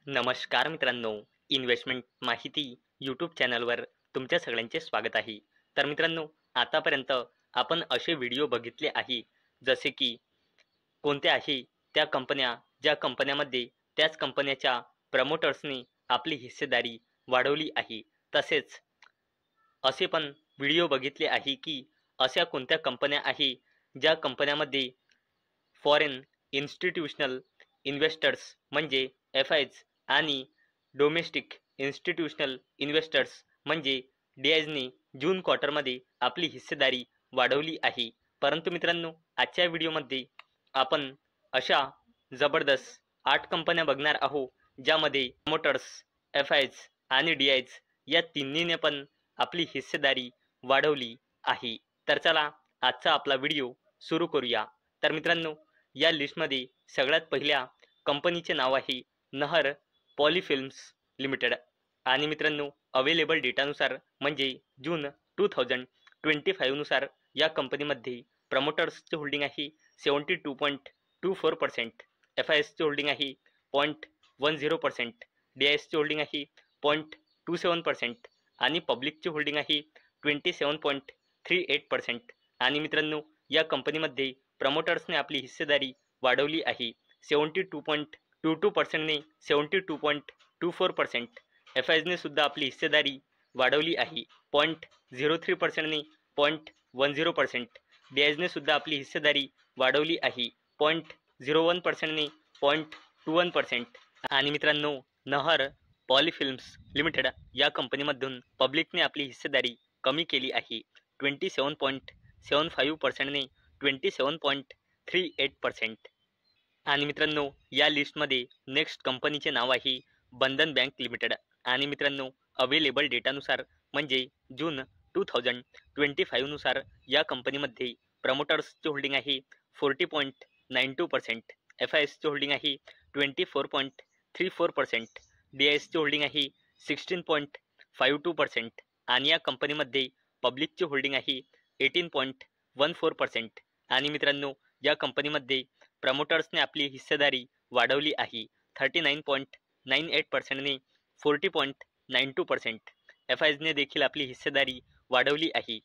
नमस्कार मित्रांनो, इन्व्हेस्टमेंट माहिती यूट्यूब चॅनलवर तुमच्या सगळ्यांचे स्वागत आहे. तर मित्रांनो, आतापर्यंत आपण असे व्हिडिओ बघितले आहे, जसे की कोणत्या आहे त्या कंपन्या, ज्या कंपन्यामध्ये त्याच कंपन्याच्या प्रमोटर्सनी आपली हिस्सेदारी वाढवली आहे. तसेच असे पण व्हिडिओ बघितले आहे की अशा कोणत्या कंपन्या आहे, ज्या कंपन्यामध्ये फॉरेन इन्स्टिट्यूशनल इन्व्हेस्टर्स म्हणजे एफ-आयज आणि डोमेस्टिक इन्स्टिट्यूशनल इन्व्हेस्टर्स म्हणजे डी-आयजनी जून क्वार्टरमध्ये आपली हिस्सेदारी वाढवली आहे. परंतु मित्रांनो, आजच्या व्हिडिओमध्ये आपण अशा जबरदस्त 8 कंपन्या बघणार आहोत, ज्यामध्ये प्रमोटर्स, एफ-आयज आणि डी-आयज या तिन्हीने पण आपली हिस्सेदारी वाढवली आहे. तर चला आजचा आपला व्हिडिओ सुरू करूया. तर मित्रांनो, या लिस्टमध्ये सगळ्यात पहिल्या कंपनीचे नाव आहे नहर पॉलीफिल्म्स लिमिटेड. आणि मित्रांनो, अवेलेबल डेटानुसार म्हणजे जून 2025 नुसार या कंपनीमध्ये प्रमोटर्सचे होल्डिंग आहे 72.24%, एफ-आयएसचे होल्डिंग आहे 0.10%, डी-आयएसचे होल्डिंग आहे 0.27% आणि पब्लिकचे होल्डिंग आहे 27.38%. आणि मित्रांनो, या कंपनीमध्ये प्रमोटर्सने आपली हिस्सेदारी वाढवली आहे 72.22%ने 72.24%. एफ-आयजने सुद्धा आपली हिस्सेदारी वाढवली आहे 0.03%ने 0.10%. डी-आयजने सुद्धा आपली हिस्सेदारी वाढवली आहे 0.01%ने 0.21%. आणि मित्रांनो, नहर पॉलीफिल्म्स लिमिटेड या कंपनीमधून पब्लिकने आपली हिस्सेदारी कमी केली आहे 27.75%ने 27.38%. आणि मित्रांनो, या लिस्टमध्ये नेक्स्ट कंपनीचे नाव आहे बंधन बँक लिमिटेड. आणि मित्रांनो, अवेलेबल डेटानुसार म्हणजे जून 2025 नुसार या कंपनीमध्ये प्रमोटर्सचे होल्डिंग आहे 40.92%, एफ-आयएसचे होल्डिंग आहे 24.34%, डी-आयएसचे होल्डिंग आहे 16.52% आणि या कंपनीमध्ये पब्लिकचे होल्डिंग आहे 18.14%. आणि मित्रांनो, या कंपनीमध्ये प्रमोटर्सने आपली हिस्सेदारी वाढवली आहे 39.98%ने 40.92%. एफ-आयजने देखील आपली हिस्सेदारी वाढवली आहे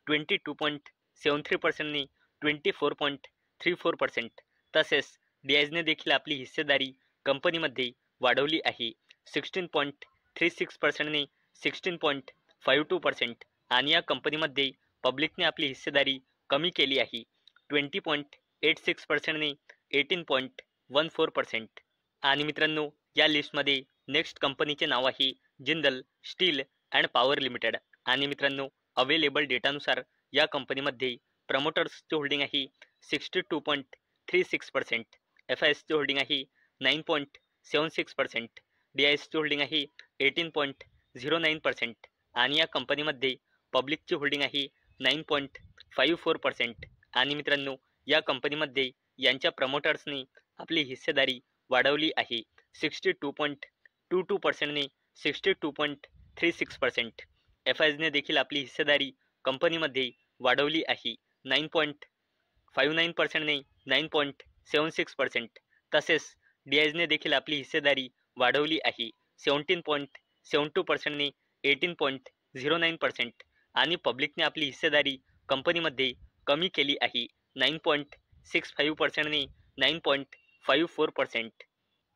22.73%ने 24.34%. तसेच डी-आयजने देखील आपली हिस्सेदारी कंपनीमध्ये वाढवली आहे 16.36%ने 16.52%. आणि या कंपनीमध्ये पब्लिकने आपली हिस्सेदारी कमी केली आहे 20.86%ने 18.14%. आणि मित्रांनो, या लिस्टमध्ये नेक्स्ट कंपनीचे नाव आहे Jindal steel and power limited. आणि मित्रांनो, अवेलेबल डेटानुसार या कंपनीमध्ये प्रमोटर्सचे होल्डिंग आहे 62.36%, एफ-आयएसचे होल्डिंग आहे 9.76%, डी-आयएसचे होल्डिंग आहे 18.09% आणि या कंपनीमध्ये पब्लिकचे होल्डिंग आहे 9.54%. आणि मित्रांनो, या कंपनीमध्ये यांच्या प्रमोटर्सनी आपली हिस्सेदारी वाढवली आहे 62.22%ने 62.36%. एफ-आयजने देखील आपली हिस्सेदारी कंपनीमध्ये वाढवली आहे 9.59%ने 9.76%. तसेच डी-आयजने देखील आपली हिस्सेदारी वाढवली आहे 17.72%ने 18.09% आणि पब्लिकने आपली हिस्सेदारी कंपनीमध्ये कमी केली आहे 9.65%ने 9.54%.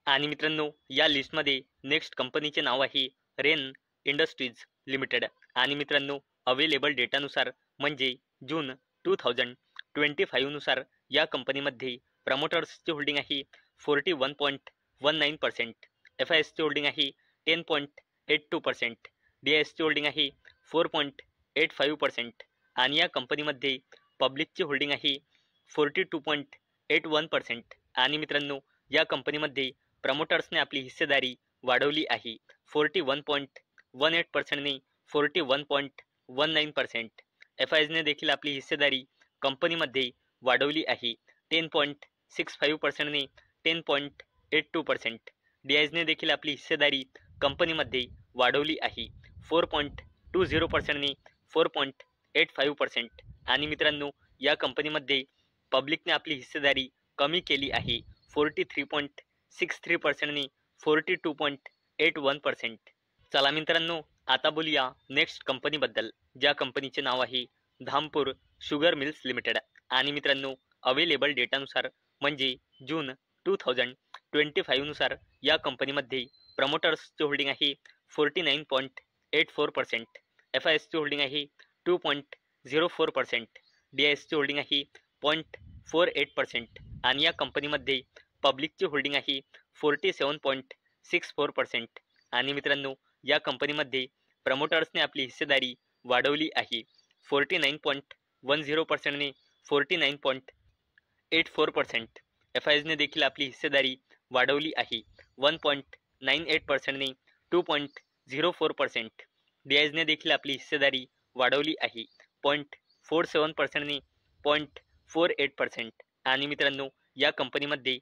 आणि मित्रांनो, या लिस्टमध्ये नेक्स्ट कंपनीचे नाव आहे रेन इंडस्ट्रीज लिमिटेड. आणि मित्रांनो, अवेलेबल डेटानुसार म्हणजे जून 2025 नुसार या कंपनीमध्ये प्रमोटर्सचे होल्डिंग आहे 41.19%, एफ-आयएसचे होल्डिंग आहे 10.82%, डी-आयएसचे होल्डिंग आहे 4.85% आणि या कंपनीमध्ये पब्लिकचे होल्डिंग आहे 42.81%. आणि मित्रांनो, या कंपनीमध्ये प्रमोटर्सने आपली हिस्सेदारी वाढवली आहे 41.18%ने 41.19%. एफ-आयजने देखील आपली हिस्सेदारी कंपनीमध्ये वाढवली आहे 10.65%ने 10.82%. डी-आयजने देखील आपली हिस्सेदारी कंपनीमध्ये वाढवली आहे 4.20%ने 4.85%. आणि मित्रांनो, या कंपनीमध्ये पब्लिकने आपली हिस्सेदारी कमी केली आहे 43.63%ने 42.81%. चला मित्रांनो, आता बोलूया नेक्स्ट कंपनीबद्दल, ज्या कंपनीचे नाव आहे धामपूर शुगर मिल्स लिमिटेड. आणि मित्रांनो, अवेलेबल डेटानुसार म्हणजे जून 2025 नुसार या कंपनीमध्ये प्रमोटर्सची होल्डिंग आहे 49.84%, FISची होल्डिंग आहे 2.04%, DISची होल्डिंग आहे 0.48% आणि या कंपनीमध्ये पब्लिकची होल्डिंग आहे 47.64%. आणि मित्रांनो, या कंपनीमध्ये प्रमोटर्सने आपली हिस्सेदारी वाढवली आहे 49.10%ने 49.84%. FISने देखील आपली हिस्सेदारी वाढवली आहे 1.98%ने 2.04%. DISने देखील आपली हिस्सेदारी वाढवली आहे 0.47%ने 0.48%. आणि मित्रांनो, या कंपनीमध्ये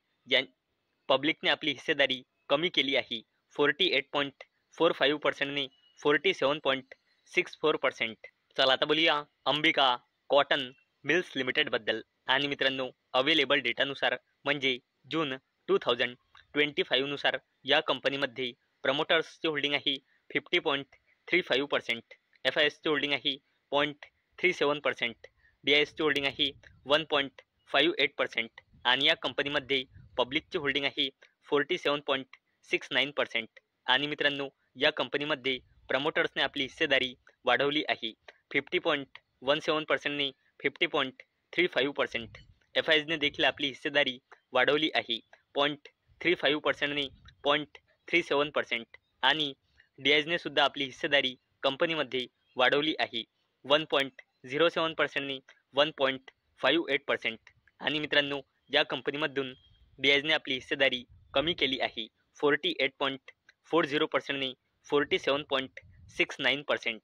पब्लिकने आपली हिस्सेदारी कमी केली आहे 48.45%ने 47.64%. चला आता बोलूया अंबिका कॉटन मिल्स लिमिटेड बद्दल. आणि मित्रांनो, अवेलेबल डेटानुसार म्हणजे जून 2025 नुसार या कंपनीमध्ये प्रमोटर्सची होल्डिंग आहे 50.35%, FISची होल्डिंग आहे 0.37%, DISची होल्डिंग आहे 1.58% आणि या कंपनीमध्ये पब्लिकची होल्डिंग आहे 47.69%. आणि मित्रांनो, या कंपनीमध्ये प्रमोटर्सने आपली हिस्सेदारी वाढवली आहे 50.17%ने 50.35%. FISने देखील आपली हिस्सेदारी वाढवली आहे 0.35%ने 0.37% आणि DISने सुद्धा आपली हिस्सेदारी कंपनीमध्ये वाढवली आहे 1.07%ने 1.58%. आणि मित्रांनो, या कंपनीमधून DISने आपली हिस्सेदारी कमी केली आहे 48.40%ने 47.69%.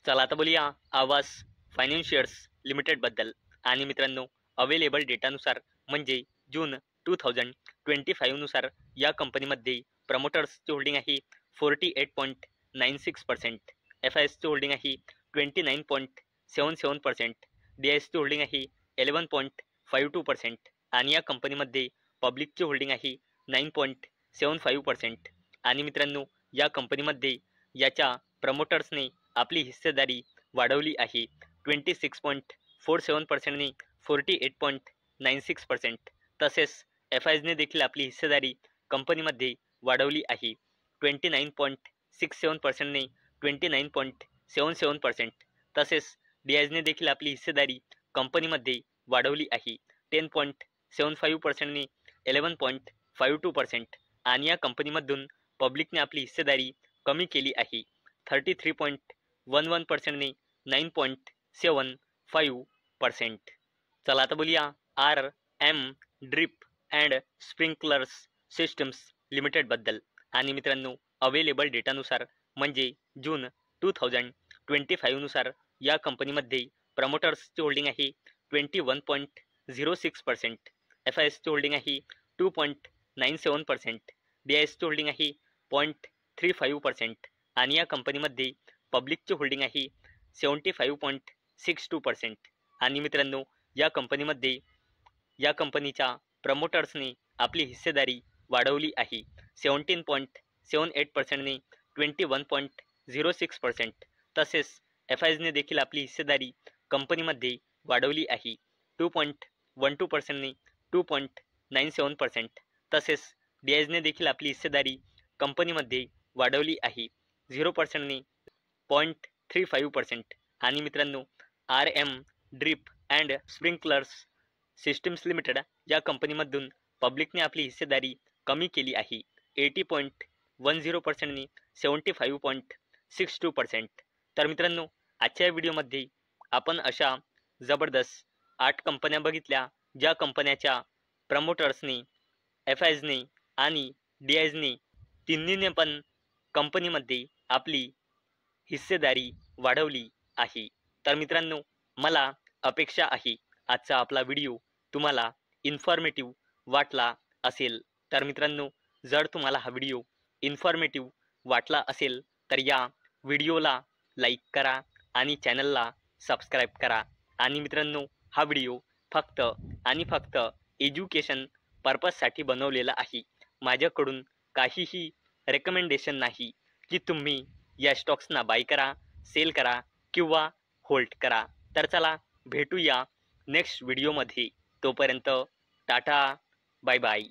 चला आता बोलूया आवास फायनान्शियर्स लिमिटेड बद्दल. आणि मित्रांनो, अवेलेबल डेटानुसार म्हणजे जून 2025 नुसार या कंपनीमध्ये प्रमोटर्सची होल्डिंग आहे 48.96%, FISची होल्डिंग आहे 29.77%, DISची होल्डिंग आहे 11.52% आणि या कंपनीमध्ये पब्लिकची होल्डिंग आहे 9.75%. आणि मित्रांनो, या कंपनीमध्ये याच्या प्रमोटर्सने आपली हिस्सेदारी वाढवली आहे 26.47%ने 48.96%. तसेच FISने देखील आपली हिस्सेदारी कंपनीमध्ये वाढवली आहे 29.67%ने 29.77%. तसेच DISने देखील आपली हिस्सेदारी कंपनीमध्ये वाढवली आहे 10.75%ने 11.52% आणि या कंपनीमधून पब्लिकने आपली हिस्सेदारी कमी केली आहे 33.11%ने 9.75%. चला आता बोलूया RM drip and sprinklers systems limited बद्दल. आणि मित्रांनो, अवेलेबल डेटानुसार म्हणजे जून 2025 नुसार या कंपनीमध्ये प्रमोटर्सची होल्डिंग आहे 21.06%, FISची होल्डिंग आहे 2.97%, DISची होल्डिंग आहे 0.35% आणि या कंपनीमध्ये पब्लिकची होल्डिंग आहे 75.62%. आणि मित्रांनो, या कंपनीच्या प्रमोटर्सने आपली हिस्सेदारी वाढवली आहे 17.78%ने 21.06%. तसेच FISने देखील आपली हिस्सेदारी कंपनीमध्ये वाढवली आहे 2.12%ने 2.97%. तसेच DISने देखील आपली हिस्सेदारी कंपनीमध्ये वाढवली आहे 0%ने 0.35%. आणि मित्रांनो, RM drip and sprinklers systems limited या कंपनीमधून पब्लिकने आपली हिस्सेदारी कमी केली आहे 80.10%ने 75.62%. तर मित्रांनो, आजच्या व्हिडिओमध्ये आपण अशा जबरदस्त 8 कंपन्या बघितल्या, ज्या कंपन्याच्या प्रमोटर्सने, FISने आणि DISने तिन्हीने पण कंपनीमध्ये आपली हिस्सेदारी वाढवली आहे. तर मित्रांनो, मला अपेक्षा आहे आजचा आपला व्हिडिओ तुम्हाला इन्फॉर्मेटिव्ह वाटला असेल. तर मित्रांनो, जर तुम्हाला हा व्हिडिओ इन्फॉर्मेटिव्ह वाटला असेल तर या व्हिडिओला लाईक करा आणि चॅनलला सबस्क्राईब करा. आणि मित्रांनो, हा व्हिडिओ फक्त आणि फक्त एज्युकेशन पर्पजसाठी बनवलेला आहे. माझ्याकडून काहीही रेकमेंडेशन नाही की तुम्ही या स्टॉक्सना बाय करा, सेल करा किंवा होल्ड करा. तर चला भेटूया नेक्स्ट व्हिडिओमध्ये. तोपर्यंत टाटा, बाय बाय.